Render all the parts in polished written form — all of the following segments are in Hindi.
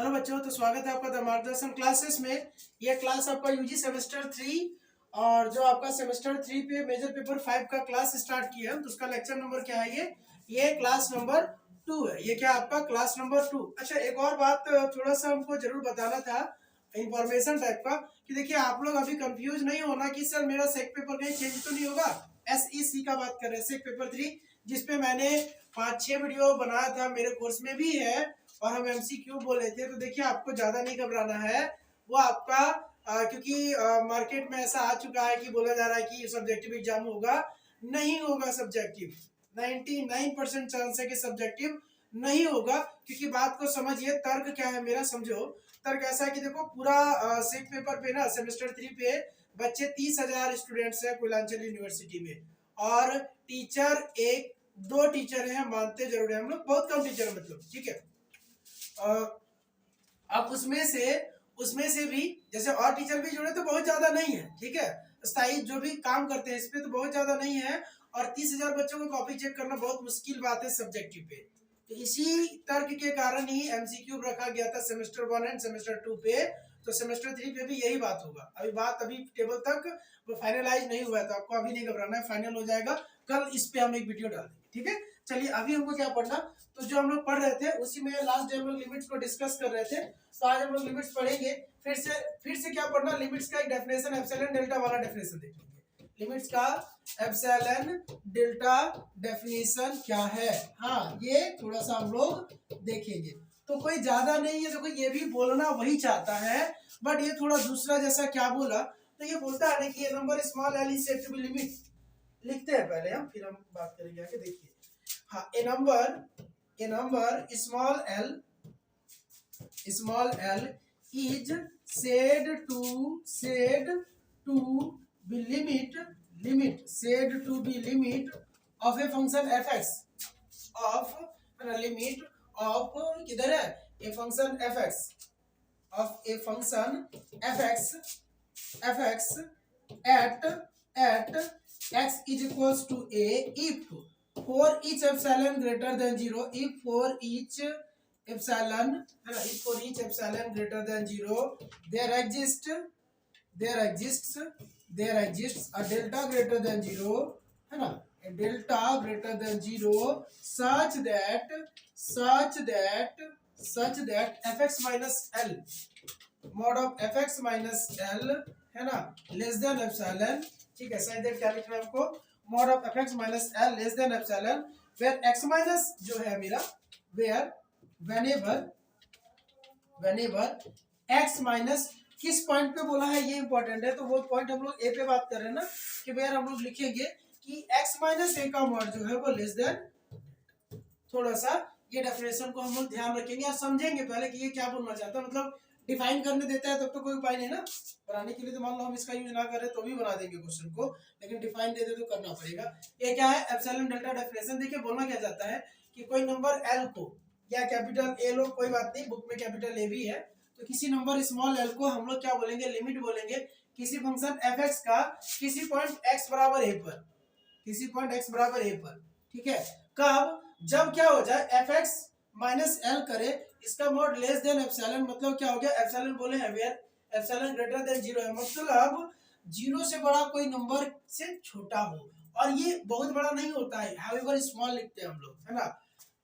हेलो बच्चों, तो स्वागत है आपका द मार्गदर्शन क्लासेस में। यह क्लास आपका यूजी सेमेस्टर 3 और जो आपका सेमेस्टर 3 पे मेजर पेपर 5 का क्लास स्टार्ट किया है, तो उसका लेक्चर नंबर क्या है? ये क्लास नंबर 2 है। ये क्या आपका क्लास नंबर 2। अच्छा, एक और बात थोड़ा सा हमको जरूर बताना था, इंफॉर्मेशन टाइप का, कि देखिए आप लोग अभी कंफ्यूज नहीं होना कि सर मेरा सेक पेपर कहीं चेंज तो नहीं होगा। SEC का बात कर रहे हैं, सेक पेपर 3, जिसपे मैंने 5-6 वीडियो बनाया था, मेरे कोर्स में भी है और हम MCQ बोले थे। तो देखिए आपको ज्यादा नहीं घबराना है, वो आपका क्योंकि मार्केट में ऐसा आ चुका है कि बोला जा रहा है कि सब्जेक्टिव एग्जाम होगा, नहीं होगा सब्जेक्टिव। 99% चांस है कि सब्जेक्टिव नहीं होगा, क्योंकि बात को समझिए। तर्क क्या है मेरा, समझो। तर्क ऐसा है कि देखो, पूरा सेक पेपर पे ना, सेमेस्टर 3 पे बच्चे 30,000 स्टूडेंट्स हैं कोयलांचल यूनिवर्सिटी में, और टीचर एक दो टीचर हैं, मानते जरूर है हम लोग, बहुत कम टीचर है मतलब, ठीक है। अब उसमें से भी जैसे और टीचर भी जुड़े तो बहुत ज्यादा नहीं है, ठीक है। स्थायी जो भी काम करते हैं इस पे तो बहुत ज्यादा नहीं है, और 30,000 बच्चों को कॉपी चेक करना बहुत मुश्किल बात है सब्जेक्टिव पे। तो इसी तर्क के कारण ही MCQ रखा गया था सेमेस्टर 1 एंड सेमेस्टर 2 पे। तो सेमेस्टर 3 पे भी यही बात होगा। अभी टेबल तक फाइनलाइज नहीं हुआ है, तो आपको अभी नहीं घबराना है, फाइनल हो जाएगा कल। इस पे हम एक वीडियो डाल देंगे, ठीक है। चलिए, अभी हमको क्या पढ़ना, तो जो हम लोग पढ़ रहे थे उसी में लास्ट डे हम लोग लिमिट्स को डिस्कस कर रहे थे। तो आज हम लोग लिमिट्स पढ़ेंगे। फिर से क्या पढ़ना, लिमिट्स का एक डेफिनेशन, एप्सिलॉन डेल्टा वाला डेफिनेशन देखेंगे। लिमिट्स का एप्सिलॉन डेल्टा डेफिनेशन क्या है, हाँ ये थोड़ा सा हम लोग देखेंगे। तो कोई ज्यादा नहीं है, देखो ये भी बोलना वही चाहता है, बट ये थोड़ा दूसरा जैसा क्या बोला, तो ये बोलता है कि a number small l is said to be limit. लिखते हैं पहले हम, फिर हम बात करेंगे आगे। देखिए, हाँ, ए number small l is said to be limit of a function fx, of limit of किधर है, a function fx at x is equals to a if for each epsilon greater than 0, if for each epsilon greater than 0 there exists a delta greater than 0, है ना, a delta greater than 0 such that fx minus l mod of fx minus l, है ना, लेस देन एप्सिलॉन, ठीक है। सही देख क्या लिखना है हमको, mod of fx minus l less than epsilon, where x minus जो है मेरा, whenever x minus किस पॉइंट पे बोला है ये इंपॉर्टेंट है। तो वो पॉइंट हम लोग ए पे बात कर रहे हैं ना, कि वेयर हम लोग लिखेंगे कि x माइनस ए का मॉड जो है वो लेस देन। थोड़ा सा ये डेफिनेशन को हम लोग ध्यान रखेंगे और समझेंगे पहले कि ये क्या बोलना चाहता है। मतलब डिफाइन करने देता है तब तो कोई उपाय नहीं ना, बनाने के लिए तो मान लो हम इसका यूज ना करें तो भी बना देंगे क्वेश्चन को, लेकिन डिफाइन दे दे तो करना पड़ेगा। ये क्या है, एप्सिलॉन डेल्टा डेफिनेशन। देखिए बोलना क्या चाहता है कि कोई नंबर एल को, या कैपिटल ए लो, कोई बात नहीं, बुक में कैपिटल ए भी है, तो किसी नंबर स्मॉल एल को हम लोग क्या बोलेंगे, लिमिट बोलेंगे, किसी फंक्शन एफ एक्स का किसी पॉइंट एक्स बराबर ए पर, ठीक है। कब, जब क्या हो जाए, एफ एक्स माइनस एल करे, इसका मोड लेस देन एप्सिलॉन, मतलब क्या हो गया, एप्सिलॉन बोले हैं वेयर एप्सिलॉन ग्रेटर देन 0 है, मतलब 0 से बड़ा कोई नंबर से छोटा हो, और ये बहुत बड़ा नहीं होता है, हाउएवर स्मॉल लिखते हैं हम लोग, है ना।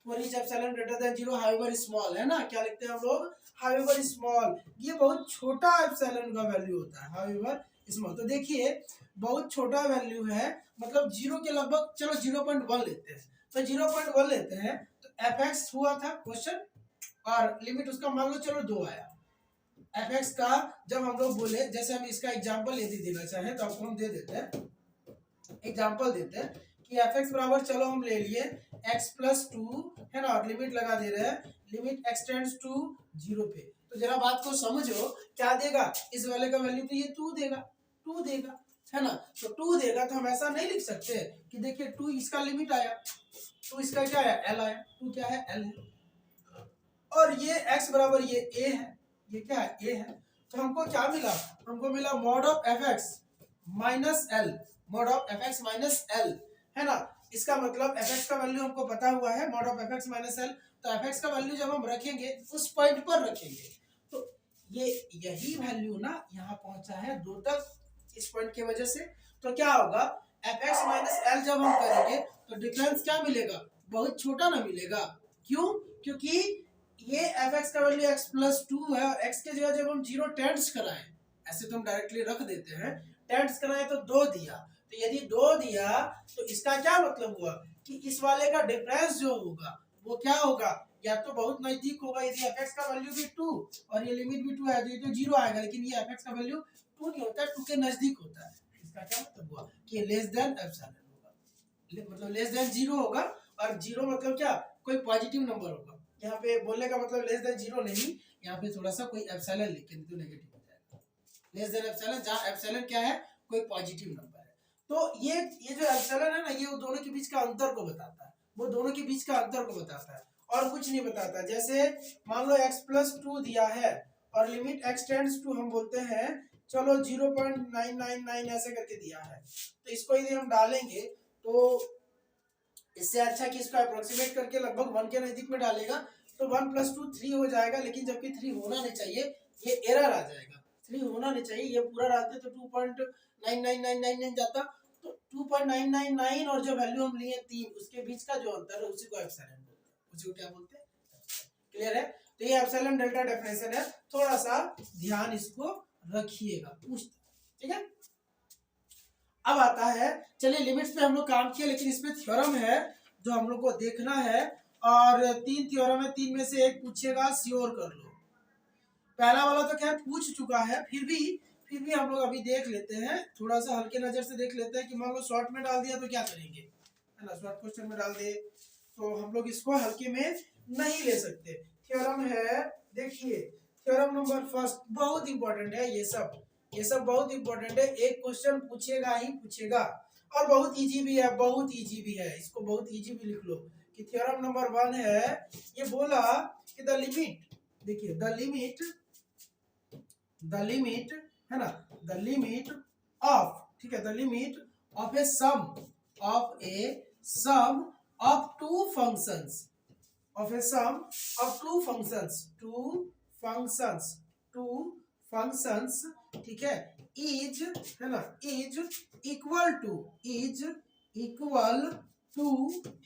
For each epsilon greater than 0 however small, है ना, क्या लिखते हैं हम लोग, हाउएवर स्मॉल। ये बहुत छोटा एप्सिलॉन का वैल्यू होता है, हाउएवर स्मॉल। तो देखिए बहुत छोटा वैल्यू है, मतलब 0 के लगभग, चलो 0.1 लेते हैं, तो 0.1 लेते हैं, तो एफ एक्स हुआ था क्वेश्चन, और लिमिट उसका मान लो चलो 2 आया। एफ एक्स का जब हम लोग बोले, जैसे हम इसका एग्जांपल यदि देना चाहें तो आपको हम दे देते हैं, एग्जांपल देते हैं कि एफ एक्स बराबर, चलो हम ले लिए x प्लस 2, है ना, और लिमिट लगा दे रहे हैं, लिमिट एक्सटेंड्स टू 0 पे। तो जरा बात को समझो, क्या देगा इस वाले का वैल्यू, तो ये 2 देगा, है ना। तो 2 देगा, तो हम ऐसा नहीं लिख सकते कि देखिए 2 इसका लिमिट आया, 2 इसका क्या है, एल आया, 2 क्या है, एल है, और ये x बराबर ये a है, ये क्या है, a है। तो हमको क्या मिला, हमको मिला mod of fx minus L, mod of fx minus L, है ना। इसका मतलब fx का वैल्यू हमको पता हुआ है mod of fx minus L, तो fx का वैल्यू जब हम रखेंगे उस पॉइंट पर रखेंगे तो ये यही वैल्यू ना यहाँ पहुंचा है 2 तक इस पॉइंट की वजह से, तो क्या होगा fx माइनस एल जब हम करेंगे तो डिफरेंस क्या मिलेगा, बहुत छोटा ना मिलेगा। क्यों, क्योंकि ये fx का वैल्यू x प्लस 2 है और x के जगह जब हम 0 टेंस कराएं, ऐसे तो हम डायरेक्टली रख देते हैं, टेंस कराएं तो 2 दिया, तो यदि 2 दिया तो इसका क्या मतलब हुआ कि इस वाले का डिफरेंस जो होगा वो क्या होगा, या तो बहुत नजदीक होगा, यदि fx का वैल्यू भी 2 और ये लिमिट भी 2 है तो ये तो 0 आएगा, लेकिन ये fx का वैल्यू 2 नहीं होता है, 2 के नजदीक होता है। इसका क्या मतलब हुआ कि ये लेस देन एप्सिलॉन होगा, मतलब लेस देन 0 होगा, और 0 मतलब क्या, कोई पॉजिटिव नंबर होगा। यहाँ पे बोलने का मतलब लेस देन 0 नहीं, यहाँ पे थोड़ा सा कोई एप्सिलॉन लिख के तो नेगेटिव हो जाएगा, लेस देन एप्सिलॉन, जहाँ एप्सिलॉन क्या है, कोई पॉजिटिव नंबर है। तो ये जो एप्सिलॉन है ना, ये वो दोनों के बीच का अंतर को बताता है, वो दोनों के बीच का अंतर को बताता है और कुछ नहीं बताता। जैसे मान लो x प्लस 2 दिया है और लिमिट x टेंड्स टू हम बोलते हैं चलो 0.999 ऐसे करके दिया है, तो इसको यदि हम डालेंगे तो इससे अच्छा कि इसको अप्रोक्सीमेट करके लगभग 1 के नजदीक में डालेगा तो 1 प्लस 2 3 हो जाएगा, लेकिन जबकि 3 होना नहीं चाहिए, ये एरर आ जाएगा, 3 होना नहीं चाहिए, ये पूरा डालते तो 2.99999 जाता, तो 2.999 और जो वैल्यू हम लिए 3 उसके बीच का जो अंतर है उसी को एप्सिलॉन बोलते हैं, उसी को क्या बोलते हैं, क्लियर है। तो ये एप्सिलॉन डेल्टा डेफिनेशन है, थोड़ा सा ध्यान इसको रखिएगा, ठीक है। अब आता है, चलिए लिमिट्स पे हम लोग काम किए, लेकिन इसमें थ्योरम है जो हम लोग को देखना है, और 3 थ्योरम है, 3 में से एक पूछेगा, श्योर कर लो। पहला वाला तो क्या पूछ चुका है, फिर भी हम लोग अभी देख लेते हैं, थोड़ा सा हल्के नजर से देख लेते हैं कि मान लो शॉर्ट में डाल दिया तो क्या करेंगे, है ना, शॉर्ट क्वेश्चन में डाल दे तो हम लोग इसको हल्के में नहीं ले सकते। थ्योरम है, देखिए थ्योरम नंबर फर्स्ट, बहुत इंपॉर्टेंट है ये सब बहुत इंपॉर्टेंट है, एक क्वेश्चन पूछेगा ही पूछेगा, और बहुत इजी भी है, बहुत इजी भी है, इसको बहुत इजी भी लिख लो कि थ्योरम नंबर 1 है, ये बोला कि द लिमिट, देखिए द लिमिट है ना, द लिमिट ऑफ, ठीक है, the limit of a sum of two functions, of a sum of two functions, ठीक है, is, है ना, is equal to, ठीक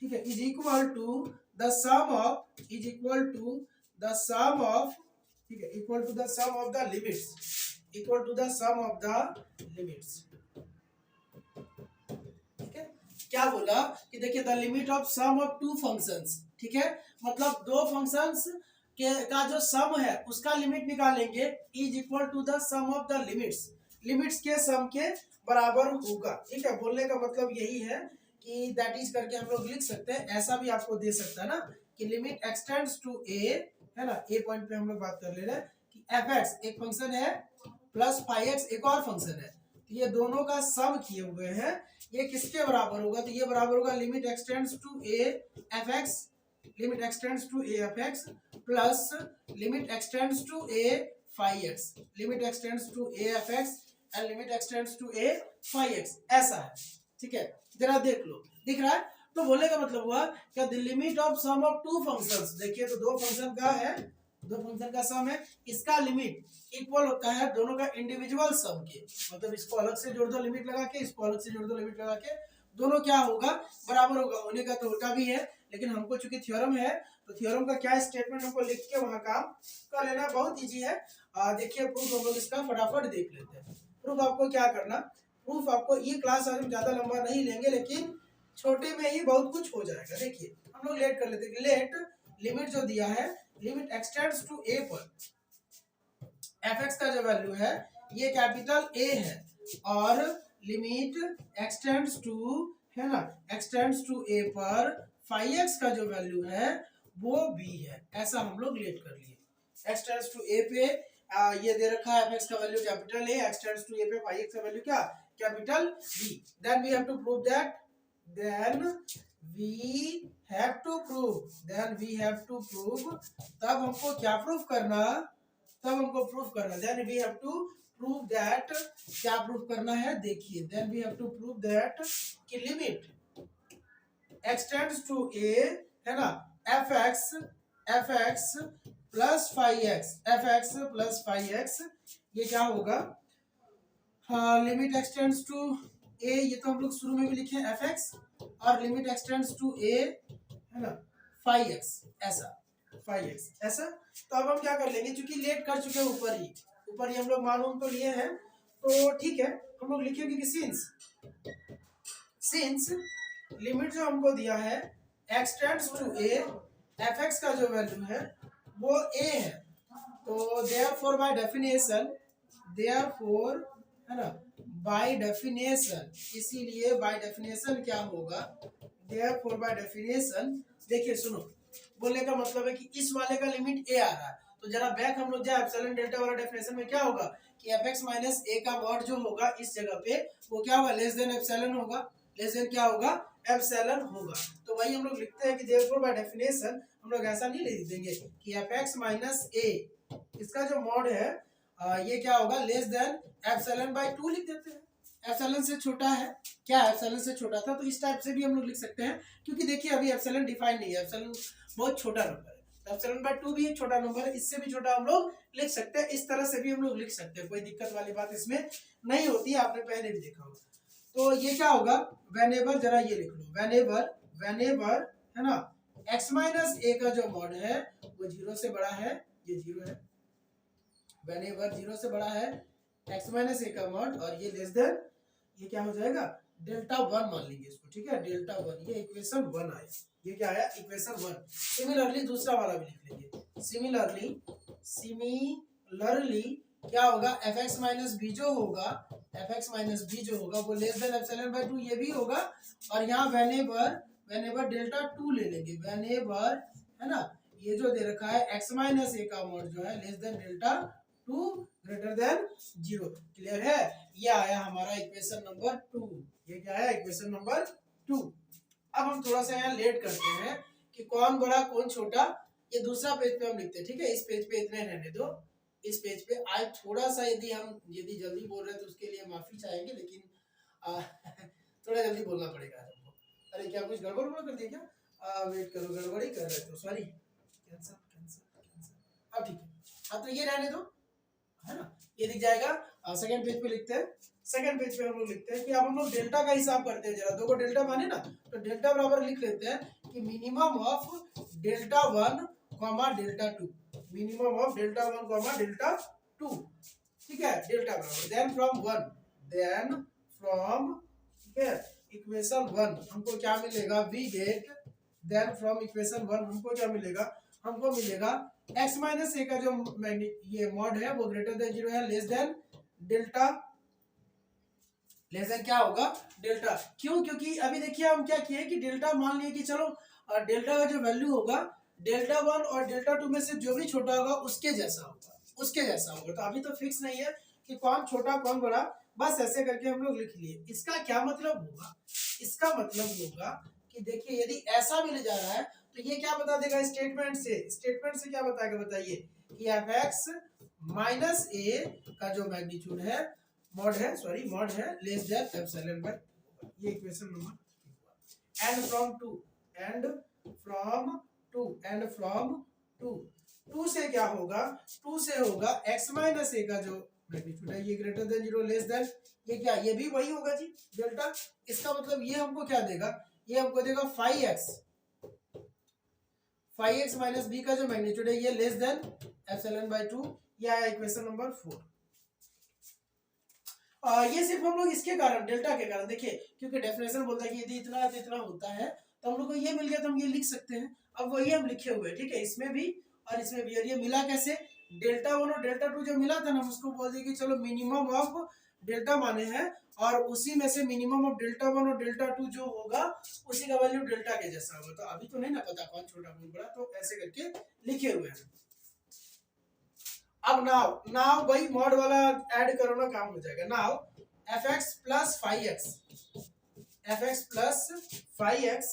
है, is equal to the sum of, ठीक है, equal to the sum of the limits, ठीक है। क्या बोला कि देखिए the limit of sum of two functions, ठीक है, मतलब दो फंक्शंस के का जो सम है उसका लिमिट निकालेंगे, is equal to the sum of the limits के सम के बराबर होगा, ठीक है। बोलने का मतलब यही है कि दैट इज करके हम लोग लिख सकते हैं, ऐसा भी आपको दे सकता है ना कि लिमिट एक्सटेंड्स टू ए, है ना, ए पॉइंट पे हम लोग बात कर ले रहे हैं कि fx एक फंक्शन है प्लस फाइव एक्स एक और फंक्शन है, तो ये दोनों का सम किए हुए हैं, ये किसके बराबर होगा, तो ये बराबर होगा limit x tends to a f x, limit x tends to a f x plus limit x tends to a five x, limit x tends to a f x and limit x tends to a five x, ऐसा है, ठीक है। जरा देख लो, दिख रहा है, तो बोलने का मतलब हुआ क्या the limit of sum of two functions, देखिए तो दो फंक्शन का है, दो फंक्शन का सम है, इसका लिमिट इक्वल होता है दोनों का इंडिविजुअल सम के, मतलब इसको अलग से जोड़ दो लिमिट लगा के, इसको अलग से जोड़ दो लिमिट लगा के, दोनों क्या होगा, बराबर होगा, होने का तो होता भी है, लेकिन हमको चूंकि थ्योरम है तो थ्योरम का क्या स्टेटमेंट हमको लिख के वहां काम कर लेना, बहुत इजी है। देखिए प्रूफ हम लोग इसका फटाफट देख लेते हैं। प्रूफ आपको क्या करना, प्रूफ आपको, ये क्लास आज हम ज्यादा लंबा नहीं लेंगे, लेकिन छोटे में ही बहुत कुछ हो जाएगा। देखिए हम लोग लेट कर लेते हैं, लेट लिमिट जो दिया है, लिमिट एक्सटेंड्स टू ए पर fx का जो वैल्यू है ये कैपिटल A है, और लिमिट एक्सटेंड्स टू, है ना, एक्सटेंड्स टू A पर फाइव एक्स का जो वैल्यू है वो B है, ऐसा हम लोग लेट कर लिए। एक्सटेंड्स टू A पे ये दे रखा है fx का value capital A, x tends to A पे फाइव एक्स का वैल्यू क्या, capital B, then we have to prove that, तब हमको क्या प्रूफ करना, तब हमको प्रूफ करना, then we have to prove that, क्या प्रूफ करना है, देखिए then we have to prove that कि लिमिट एक्सटेंड्स टू ए, है ना, f x plus 5x, f x plus 5x, ये क्या होगा, हाँ, लिमिट एक्सटेंड्स टू ए, ये तो हम लोग शुरू में भी लिखे हैं एफ एक्स, और लिमिट एक्सटेंड्स टू ए, है ना, 5x, ऐसा 5x ऐसा। तो अब हम क्या कर लेंगे, क्योंकि लेट कर चुके हैं ऊपर ही हम लोग मालूम तो लिए हैं, तो ठीक है, हम लोग लिखेंगे कि सिंस लिमिट जो हमको दिया है x tends to a, f x का जो वैल्यू है वो a है, तो देयरफॉर बाय डेफिनेशन, देयरफॉर, है ना, बाय डेफिनेशन, इसीलिए बाय डेफिनेशन क्या होगा, देयरफॉर बाय डेफिनेशन, देखिए सुनो, बोलने का मतलब है कि इस वाले का लिमिट a आ रहा है, तो जरा बैक हम लोग जाए एप्सिलॉन डेल्टा वाला डेफिनेशन में, क्या होगा कि एफ एक्स माइनस ए का मॉड जो होगा इस जगह पे वो क्या होगा, लेस देन एप्सिलॉन होगा, लेस देन क्या होगा, एप्सिलॉन होगा। तो वही हम लोग लिखते हैं कि देयरफॉर बाय डेफिनेशन हम लोग ऐसा नहीं लिख देंगे कि एफ एक्स माइनस ए, इसका जो मॉड है ये क्या होगा, लेस देन एप्सिलॉन बाय 2 लिख देते हैं, एप्सिलॉन से छोटा है, क्या एप्सिलॉन से छोटा था, तो इस टाइप से भी हम लोग लिख सकते हैं, क्योंकि देखिए अभी एप्सिलॉन डिफाइन नहीं है, एप्सिलॉन बहुत छोटा नंबर है, एप्सिलॉन बाय 2 भी एक छोटा नंबर है, इससे भी छोटा हम लोग लिख सकते हैं, इस तरह से भी हम लोग लिख सकते हैं, कोई दिक्कत वाली बात इसमें नहीं होती है, आपने पहले भी देखा होगा। तो ये क्या होगा, व्हेनेवर, जरा ये लिख लो, व्हेनेवर, है ना, x माइनस ए का जो मॉड है वो 0 से बड़ा है, ये 0 है, व्हेनेवर 0 से बड़ा है x माइनस ए का मॉड, और ये लेस देन, ये क्या हो जाएगा, डेल्टा 1 मान लीजिए इसको, ठीक है, डेल्टा 1, ये इक्वेशन 1 आया, ये क्या आया, इक्वेशन 1। सिमिलरली दूसरा वाला भी लिख लेंगे, सिमिलरली क्या होगा, एफ एक्स माइनस बी जो होगा, एफ एक्स माइनस बी जो होगा वो लेस देन एप्सिलॉन बाय 2, ये भी होगा, और यहाँ व्हेनेवर डेल्टा 2 ले लेंगे, व्हेनेवर, है ना, ये जो दे रखा है x माइनस ए का मॉड जो है less then delta 2 greater than 0, clear है, ये आया हमारा इक्वेशन नंबर 2, ये क्या है, इक्वेशन नंबर 2। अब हम थोड़ा सा यहाँ लेट करते हैं कि कौन बड़ा कौन छोटा, ये दूसरा पेज पे हम लिखते हैं, ठीक है, इस पेज पे इतने रहने दो, इस पेज पे आज थोड़ा सा यदि जल्दी बोल रहे हैं तो उसके लिए माफी चाहेंगे, लेकिन थोड़ा जल्दी बोलना पड़ेगा हमको। अरे क्या कुछ गड़बड़ कर दिया क्या, वेट करो, गड़बड़ी कर रहे तो सॉरी, कैंसिल, अब ठीक है, हाँ, तो ये रहने दो, है ना, ये दिख जाएगा। सेकंड पेज पे लिखते हैं, सेकंड पेज पे हम लोग लिखते हैं कि अब हम लोग डेल्टा का हिसाब करते हैं, जरा दो को डेल्टा माने ना, तो डेल्टा बराबर लिख लेते हैं कि minimum of delta 1 comma delta 2, minimum of delta 1 comma delta 2, ठीक है, डेल्टा बराबर देन फ्रॉम, ठीक है, इक्वेशन 1 हमको क्या मिलेगा, we get, then from equation 1 हमको क्या मिलेगा, हमको मिलेगा x माइनस ए का जो ये मॉड है वो ग्रेटर देन 0 है, less then delta, less than क्या होगा, डेल्टा, क्यों, क्योंकि अभी देखिए हम क्या किए कि डेल्टा मान लिए कि चलो डेल्टा का जो वैल्यू होगा डेल्टा 1 और डेल्टा 2 में से जो भी छोटा होगा उसके जैसा होगा, तो अभी तो फिक्स नहीं है कि कौन छोटा कौन बड़ा, बस ऐसे करके हम लोग लिख लिए। इसका क्या मतलब होगा, इसका मतलब होगा कि देखिए यदि ऐसा मिल जा रहा है तो ये क्या बता देगा, स्टेटमेंट से क्या बताएगा, बताइए कि एफ एक्स माइनस ए का जो मैग्नीट्यूड है, मॉड है लेस देन एप्सिलॉन बाय, ये equation number, and from two से क्या होगा, 2 से होगा x माइनस ए का जो मैग्नीट्यूड है ये ग्रेटर देन 0, लेस देन, ये क्या, ये भी वही होगा जी डेल्टा, इसका मतलब ये हमको क्या देगा, ये हमको देगा 5x माइनस बी का जो मैग्नीट्यूड है ये लेस देन एप्सिलॉन बाय 2, ये आया इक्वेशन नंबर 4। ये सिर्फ हम लोग इसके कारण, डेल्टा के कारण, देखिए क्योंकि डेफिनेशन बोलता है कि यदि इतना तो इतना होता है तो हम लोग को ये मिल गया तो हम ये लिख सकते हैं, अब वही हम लिखे हुए, ठीक है, इसमें भी और इसमें भी, और ये मिला कैसे, डेल्टा 1 और डेल्टा 2 जो मिला था ना उसको बोल दिए कि चलो मिनिमम ऑफ डेल्टा माने हैं, और उसी में से मिनिमम ऑफ डेल्टा 1 और डेल्टा 2 जो होगा उसी का वैल्यू डेल्टा के जैसा होगा, तो अभी तो नहीं ना पता कौन छोटा कौन बड़ा, तो ऐसे करके लिखे हुए हैं। अब नाउ वही मॉड वाला ऐड करो ना, काम हो जाएगा। Now f x plus 5x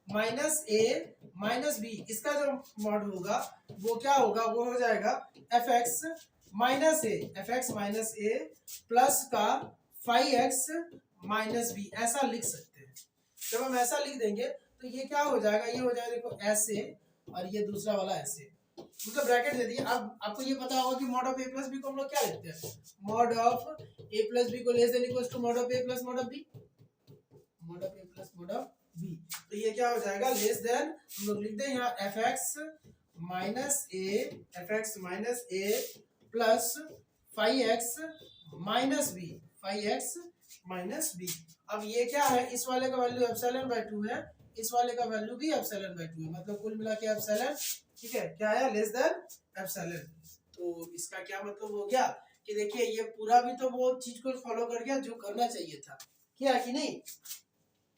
minus a minus b, इसका जो मॉड होगा वो क्या होगा, वो हो जाएगा F x minus a plus का 5x माइनस बी, ऐसा लिख सकते हैं। जब हम ऐसा लिख देंगे तो ये क्या हो जाएगा, ये हो जाएगा देखो ऐसे, और ये दूसरा वाला ऐसे, मतलब ब्रैकेट दे दिए। अब आपको ये पता होगा कि mod of a plus b को हम लोग क्या लिखते हैं, mod of a plus b को less than equals to mod of a plus mod of b, mod of a plus mod of b. तो ये क्या हो जाएगा, लेस देन हम लोग लिख दें यहाँ f x minus a plus five x minus b, five x minus b. अब ये क्या है, इस वाले का वैल्यू एप्सिलॉन बाय 2 है, इस वाले का वैल्यू भी एप्सिलॉन बाय 2 है, मतलब कुल मिला के एप्सिलॉन, ठीक है, क्या है, लेस देन एप्सिलॉन। तो इसका क्या मतलब हो गया कि देखिए ये पूरा भी तो वो चीज को फॉलो कर गया जो करना चाहिए था, क्या कि नहीं,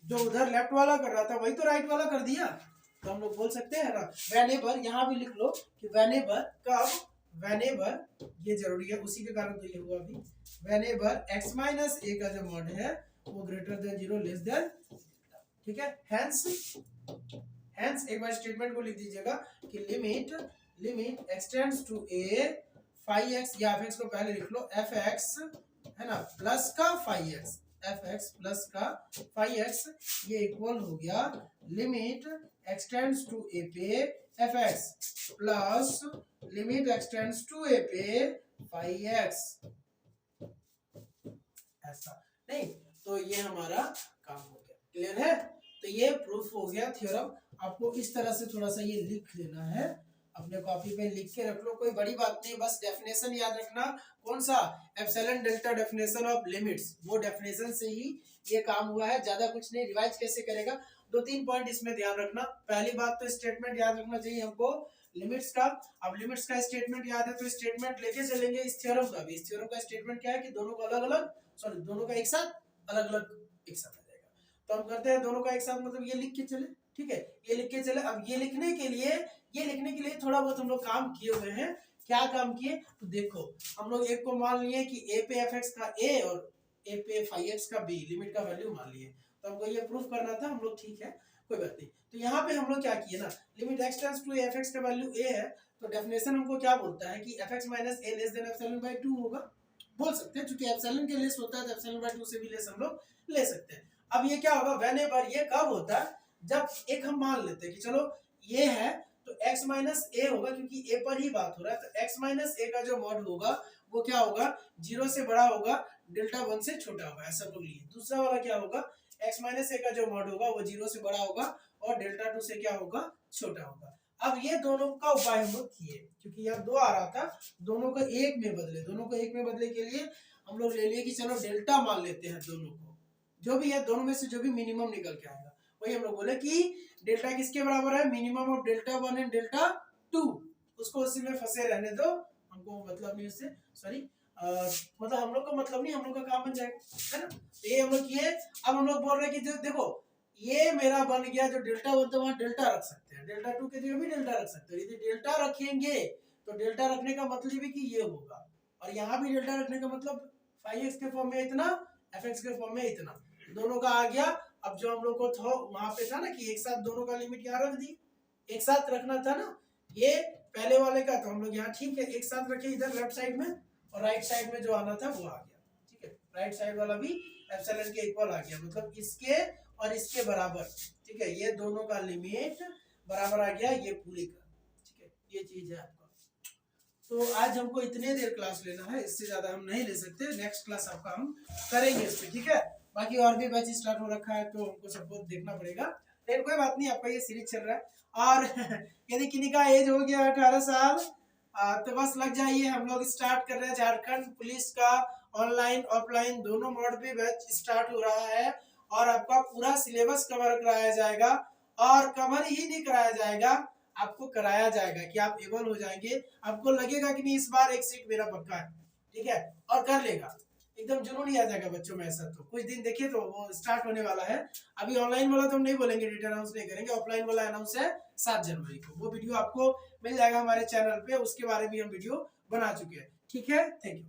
जो उधर लेफ्ट वाला कर रहा था वही तो राइट वाला कर दिया। तो हम लोग बोल सकते हैं ना, व्हेनेवर, यहाँ भी लिख लो कि व्हेनेवर, कब, व्हेनेवर, ये जरूरी है उसी के कारण तो ये हुआ अभी, व्हेनेवर x माइनस ए का जो मॉड है वो ग्रेटर देन 0 लेस देन, ठीक है, हेंस एक बार स्टेटमेंट को लिख दीजिएगा कि limit x tends to a 5x, या fx को पहले लिख लो, fx है ना प्लस का 5x, fx प्लस का 5x, ये इक्वल हो गया limit x tends to a पे fx plus limit x tends to a पे 5x, ऐसा नहीं। तो ये हमारा काम हो गया, क्लियर है। तो ये प्रूफ हो गया थ्योरम। आपको इस तरह से थोड़ा सा ये लिख लेना है, अपने कॉपी पे लिख के रख लो, कोई बड़ी बात नहीं, बस डेफिनेशन याद रखना, कौन सा, epsilon delta definition of limits, वो डेफिनेशन से ही ये काम हुआ है, ज्यादा कुछ नहीं। रिवाइज कैसे करेगा, 2-3 पॉइंट इसमें ध्यान रखना। पहली बात तो स्टेटमेंट याद रखना चाहिए हमको लिमिट्स का। अब लिमिट्स का स्टेटमेंट याद है तो स्टेटमेंट लेके चलेंगे इस थ्योरम का भी। इस थ्योरम का स्टेटमेंट क्या है कि दोनों को अलग अलग, सॉरी दोनों का एक साथ, अलग अलग एक साथ आ जाएगा। तो हम करते हैं दोनों का एक साथ, मतलब ये लिख के चले, ठीक है, ये लिख के चले। अब ये लिखने के लिए थोड़ा बहुत हम लोग काम किए हुए हैं। क्या काम किए, तो देखो हम लोग एक को मान लिए कि a पे fx का a और a पे 5x का b, लिमिट का वैल्यू मान लिए। तो हमको ये प्रूफ करना था, हम लोग ठीक है, कोई बात नहीं। तो यहाँ पे हम लोग क्या किए ना, limit x tends to fx का वैल्यू a है, तो डेफिनेशन हमको क्या बोलता है कि fx minus a less than epsilon bye 2 होगा, बोल सकते हैं, क्योंकि एप्सिलॉन के लेस होता है तो एप्सिलॉन बाय 2 से भी लेस हम लोग ले सकते हैं। अब ये क्या होगा, व्हेनेवर, ये कब होता है, जब एक हम मान लेते हैं कि चलो ये है तो x माइनस ए होगा, क्योंकि a पर ही बात हो रहा है, तो x माइनस ए का जो मॉड होगा वो क्या होगा, 0 से बड़ा होगा, डेल्टा 1 से छोटा होगा, ऐसा बोल लिए। दूसरा वाला क्या होगा, x माइनस ए का जो मॉड होगा वो 0 से बड़ा होगा और डेल्टा 2 से क्या होगा, छोटा होगा। अब ये दोनों का उपाय हम लोग किए, क्योंकि यहाँ 2 आ रहा था, दोनों को एक में बदले, दोनों को एक में बदले के लिए हम लोग ले लिए कि चलो डेल्टा मान लेते हैं दोनों को, जो भी है दोनों में से जो भी मिनिमम निकल के आएगा वही हम लोग बोले कि डेल्टा किसके बराबर है, minimum of delta 1 and delta 2, उसको उसी में फंसे रहने दो, हमको मतलब नहीं उससे, सॉरी मतलब हम लोग को मतलब नहीं, हम लोग का काम बन जाएगा, है ना। तो ये हम लोग किए। अब हम लोग बोल रहे हैं कि जो देखो ये मेरा बन गया, जो डेल्टा 1 तो वहां डेल्टा रख सकते हैं, डेल्टा 2 के जगह भी डेल्टा रख सकते हैं। यदि डेल्टा रखेंगे तो डेल्टा रखने का मतलब है कि ये होगा, और यहाँ भी डेल्टा रखने का मतलब 5x के फॉर्म में इतना, fx के फॉर्म में इतना, दोनों का आ गया। अब जो हम लोग को था वहां पे था ना कि एक साथ दोनों का लिमिट यहाँ रख दी, एक साथ रखना था ना, ये पहले वाले का, तो हम लोग यहाँ ठीक है एक साथ रखे इधर लेफ्ट साइड में, और राइट साइड में जो आना था वो आ गया, ठीक है, राइट साइड वाला भी एप्सिलॉन के इक्वल आ गया, मतलब इसके और इसके बराबर, ठीक है, ये दोनों का लिमिट बराबर आ गया ये पूरे का, ठीक है, ये चीज है आपका। तो आज हमको इतने देर क्लास लेना है, इससे ज्यादा हम नहीं ले सकते, नेक्स्ट क्लास आपका हम करेंगे इस पे, ठीक है। बाकी और भी बैच स्टार्ट हो रखा है तो हमको सबको देखना पड़ेगा, लेकिन कोई बात नहीं, आपका ये सीरीज चल रहा है। और यदि किन्हीं का एज हो गया 18 साल तो बस लग जाइए, हम लोग स्टार्ट कर रहे हैं झारखंड पुलिस का ऑनलाइन ऑफलाइन दोनों मोड पे बैच स्टार्ट हो रहा है, और आपका पूरा सिलेबस कवर कराया जाएगा, और कवर ही नहीं कराया जाएगा, आपको कराया जाएगा कि आप एबल हो जाएंगे, आपको लगेगा कि नहीं इस बार एक सीट मेरा पक्का है, ठीक है, और कर लेगा, एकदम जुनून ही आ जाएगा बच्चों में ऐसा। तो कुछ दिन देखिए, तो वो स्टार्ट होने वाला है। अभी ऑनलाइन वाला तो हम नहीं बोलेंगे, डेट अनाउंस नहीं करेंगे, ऑफलाइन वाला अनाउंस है 7 जनवरी को, वो वीडियो आपको मिल जाएगा हमारे चैनल पे, उसके बारे में हम वीडियो बना चुके हैं, ठीक है, थैंक यू।